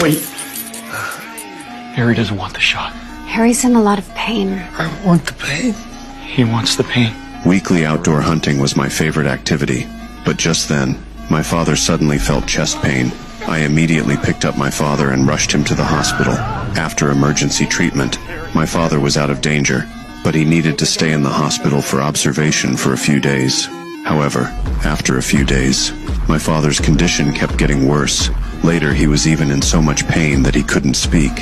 Wait. Harry doesn't want the shot. Harry's in a lot of pain. I want the pain. He wants the pain. Weekly outdoor hunting was my favorite activity, but just then, my father suddenly felt chest pain. I immediately picked up my father and rushed him to the hospital. After emergency treatment, my father was out of danger, but he needed to stay in the hospital for observation for a few days. However, after a few days, my father's condition kept getting worse. Later, he was even in so much pain that he couldn't speak.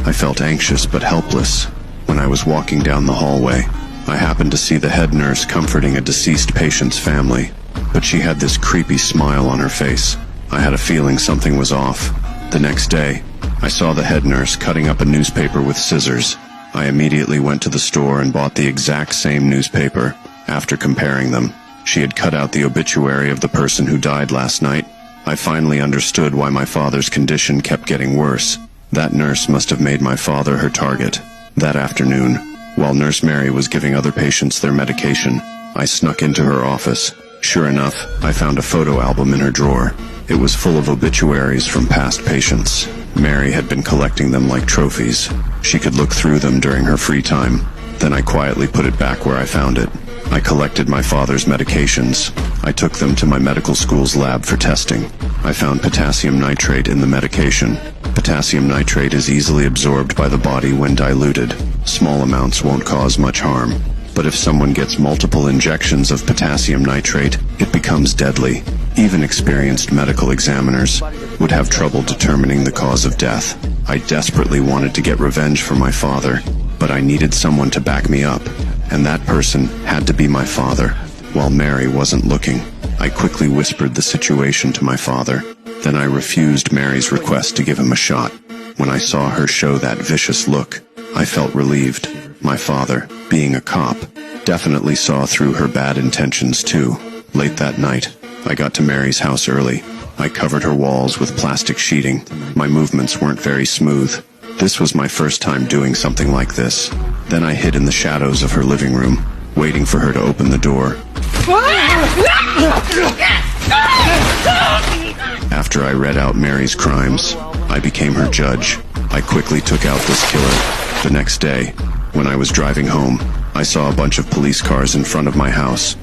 I felt anxious but helpless. When I was walking down the hallway, I happened to see the head nurse comforting a deceased patient's family, but she had this creepy smile on her face. I had a feeling something was off. The next day, I saw the head nurse cutting up a newspaper with scissors. I immediately went to the store and bought the exact same newspaper. After comparing them, she had cut out the obituary of the person who died last night. I finally understood why my father's condition kept getting worse. That nurse must have made my father her target. That afternoon, while Nurse Mary was giving other patients their medication, I snuck into her office. Sure enough, I found a photo album in her drawer. It was full of obituaries from past patients. Mary had been collecting them like trophies. She could look through them during her free time. Then I quietly put it back where I found it. I collected my father's medications. I took them to my medical school's lab for testing. I found potassium nitrate in the medication. Potassium nitrate is easily absorbed by the body when diluted. Small amounts won't cause much harm. But if someone gets multiple injections of potassium nitrate, it becomes deadly. Even experienced medical examiners would have trouble determining the cause of death. I desperately wanted to get revenge for my father, but I needed someone to back me up, and that person had to be my father. While Mary wasn't looking, I quickly whispered the situation to my father. Then I refused Mary's request to give him a shot. When I saw her show that vicious look, I felt relieved. My father, being a cop, definitely saw through her bad intentions too. Late that night, I got to Mary's house early. I covered her walls with plastic sheeting. My movements weren't very smooth. This was my first time doing something like this. Then I hid in the shadows of her living room, waiting for her to open the door. After I read out Mary's crimes, I became her judge. I quickly took out this killer. The next day, when I was driving home, I saw a bunch of police cars in front of my house.